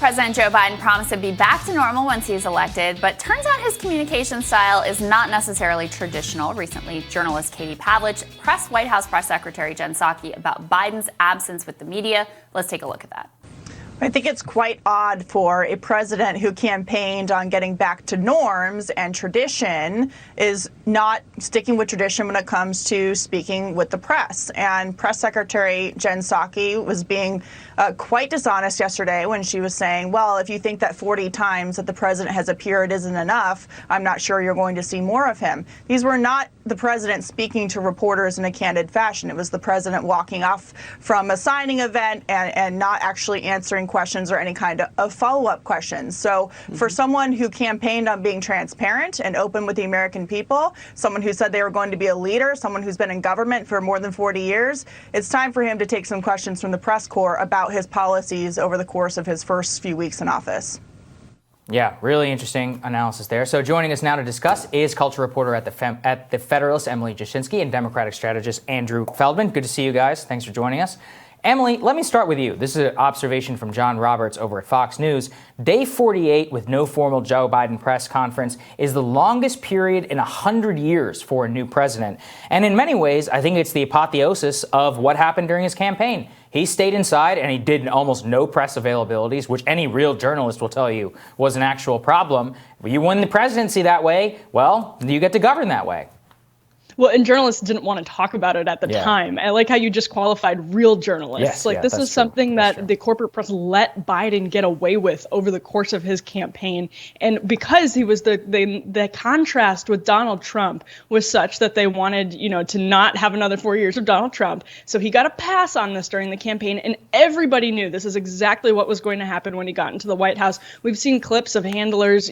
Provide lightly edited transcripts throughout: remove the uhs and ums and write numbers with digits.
President Joe Biden promised to be back to normal once he is elected, but turns out his communication style is not necessarily traditional. Recently, journalist Katie Pavlich pressed White House Press Secretary Jen Psaki about Biden's absence with the media. Let's take a look at that. I think it's quite odd for a president who campaigned on getting back to norms and tradition is not sticking with tradition when it comes to speaking with the press. And Press Secretary Jen Psaki was being quite dishonest yesterday when she was saying, well, if you think that 40 times that the president has appeared isn't enough, I'm not sure you're going to see more of him. These were not the president speaking to reporters in a candid fashion. It was the president walking off from a signing event and not actually answering questions or any kind of follow-up questions. So for someone who campaigned on being transparent and open with the American people, someone who said they were going to be a leader, someone who's been in government for more than 40 years, it's time for him to take some questions from the press corps about his policies over the course of his first few weeks in office. Yeah, really interesting analysis there. So joining us now to discuss is culture reporter at the Federalist, Emily Jashinsky, and Democratic strategist Andrew Feldman. Good to see you guys. Thanks for joining us. Emily, let me start with you. This is an observation from John Roberts over at Fox News. Day 48 with no formal Joe Biden press conference is the longest period in 100 years for a new president. And in many ways, I think it's the apotheosis of what happened during his campaign. He stayed inside and he did almost no press availabilities, which any real journalist will tell you was an actual problem. You win the presidency that way, well, you get to govern that way. Well, and journalists didn't want to talk about it at the time. I like how you just qualified real journalists. Yes, this is something that the corporate press let Biden get away with over the course of his campaign. And because he was the contrast with Donald Trump was such that they wanted, to not have another 4 years of Donald Trump. So he got a pass on this during the campaign. And everybody knew this is exactly what was going to happen when he got into the White House. We've seen clips of handlers,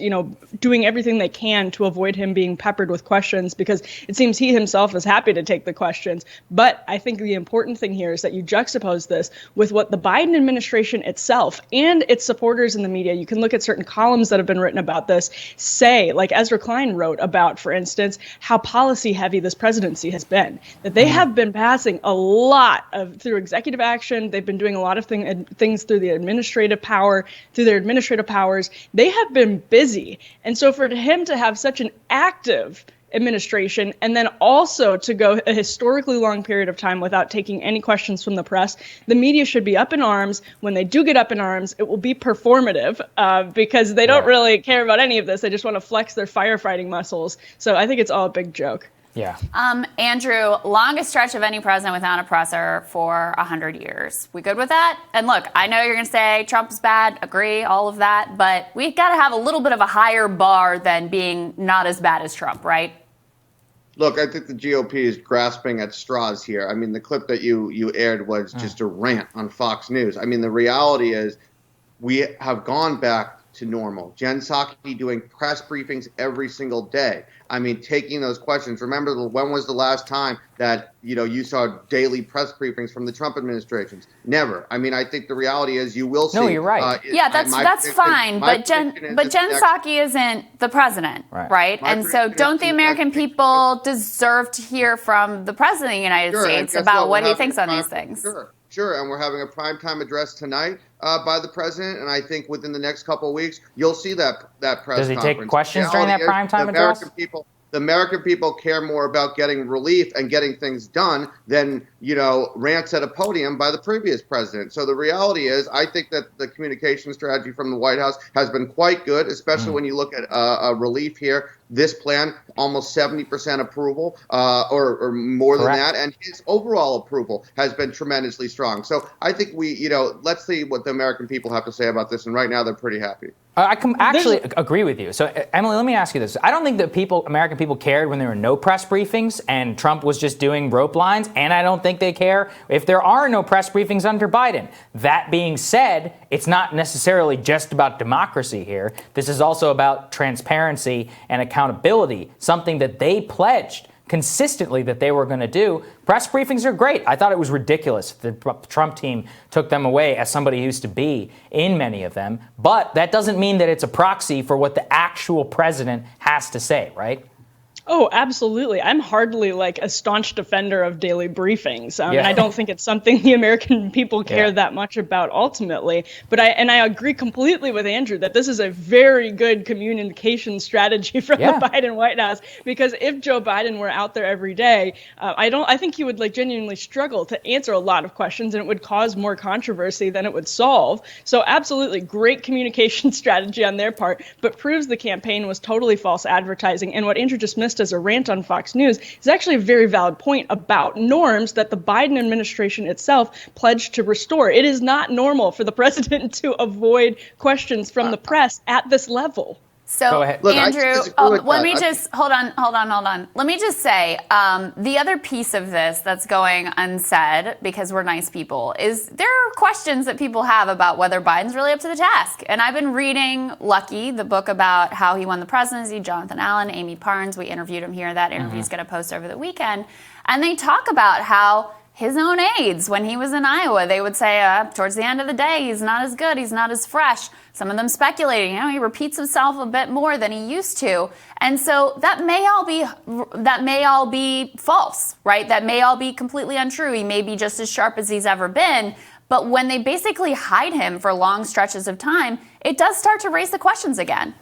doing everything they can to avoid him being peppered with questions because it seems he himself is happy to take the questions. But I think the important thing here is that you juxtapose this with what the Biden administration itself and its supporters in the media, you can look at certain columns that have been written about this, say, like Ezra Klein wrote about, for instance, how policy heavy this presidency has been, that they have been passing a lot through executive action. They've been doing a lot of things through the administrative power, through their administrative powers. They have been busy. And so for him to have such an active administration and then also to go a historically long period of time without taking any questions from the press, the media should be up in arms. When they do get up in arms, it will be performative because they don't really care about any of this. They just want to flex their firefighting muscles. So I think it's all a big joke. Yeah. Andrew, longest stretch of any president without a presser for 100 years. We good with that? And look, I know you're going to say Trump is bad, agree, all of that, but we've got to have a little bit of a higher bar than being not as bad as Trump, right? Look, I think the GOP is grasping at straws here. I mean, the clip that you aired was just a rant on Fox News. I mean, the reality is we have gone back to normal. Jen Psaki doing press briefings every single day. I mean, taking those questions. Remember, when was the last time that, you saw daily press briefings from the Trump administrations? Never. I mean, I think the reality is you will see. No, you're right. That's fine. But Jen Psaki isn't the president, right? And so don't the American people deserve to hear from the president of the United States about what he thinks on these things? Sure, and we're having a primetime address tonight by the president, and I think within the next couple of weeks, you'll see that press conference. Does he take questions during that primetime address? The American people care more about getting relief and getting things done than, rants at a podium by the previous president. So the reality is, I think that the communication strategy from the White House has been quite good, especially when you look at relief here. This plan, almost 70% approval or more than that. And his overall approval has been tremendously strong. So I think let's see what the American people have to say about this. And right now, they're pretty happy. I can actually agree with you. So, Emily, let me ask you this. I don't think that American people cared when there were no press briefings and Trump was just doing rope lines. And I don't think they care if there are no press briefings under Biden. That being said, it's not necessarily just about democracy here. This is also about transparency and accountability, something that they pledged consistently that they were going to do. Press briefings are great. I thought it was ridiculous the Trump team took them away as somebody used to be in many of them. But that doesn't mean that it's a proxy for what the actual president has to say, right? Oh, absolutely. I'm hardly like a staunch defender of daily briefings. And I don't think it's something the American people care that much about ultimately. But I agree completely with Andrew that this is a very good communication strategy from the Biden White House, because if Joe Biden were out there every day, I think he would like genuinely struggle to answer a lot of questions, and it would cause more controversy than it would solve. So absolutely great communication strategy on their part, but proves the campaign was totally false advertising. And what Andrew just missed as a rant on Fox News is actually a very valid point about norms that the Biden administration itself pledged to restore. It is not normal for the president to avoid questions from the press at this level. So, go ahead. Look, Andrew, let me just hold on. Let me just say the other piece of this that's going unsaid, because we're nice people, is there are questions that people have about whether Biden's really up to the task. And I've been reading Lucky, the book about how he won the presidency, Jonathan Allen, Amy Parnes. We interviewed him here. That interview's going to post over the weekend. And they talk about how his own aides, when he was in Iowa, they would say, towards the end of the day, he's not as good, he's not as fresh. Some of them speculating, he repeats himself a bit more than he used to. And so that may all be false, right? That may all be completely untrue. He may be just as sharp as he's ever been. But when they basically hide him for long stretches of time, it does start to raise the questions again.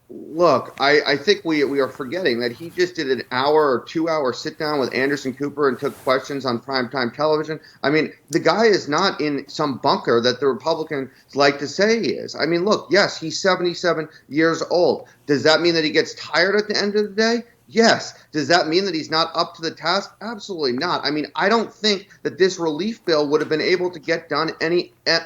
Look, I think we are forgetting that he just did an hour or 2 hour sit down with Anderson Cooper and took questions on primetime television. I mean, the guy is not in some bunker that the Republicans like to say he is. I mean, look, yes, he's 77 years old. Does that mean that he gets tired at the end of the day? Yes. Does that mean that he's not up to the task? Absolutely not. I mean, I don't think that this relief bill would have been able to get done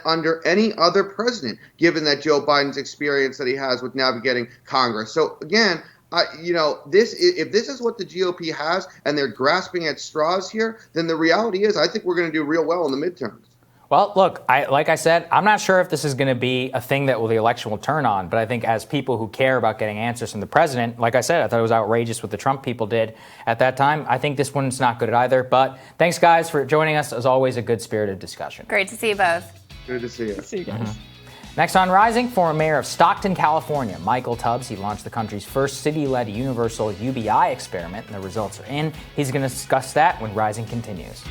under any other president, given that Joe Biden's experience that he has with navigating Congress. So again, if this is what the GOP has and they're grasping at straws here, then the reality is I think we're going to do real well in the midterms. Well, look, like I said, I'm not sure if this is going to be a thing that the election will turn on. But I think as people who care about getting answers from the president, like I said, I thought it was outrageous what the Trump people did at that time. I think this one's not good either. But thanks, guys, for joining us. As always, a good spirited discussion. Great to see you both. Good to see you. See you guys. Next on Rising, former mayor of Stockton, California, Michael Tubbs. He launched the country's first city-led universal UBI experiment, and the results are in. He's going to discuss that when Rising continues.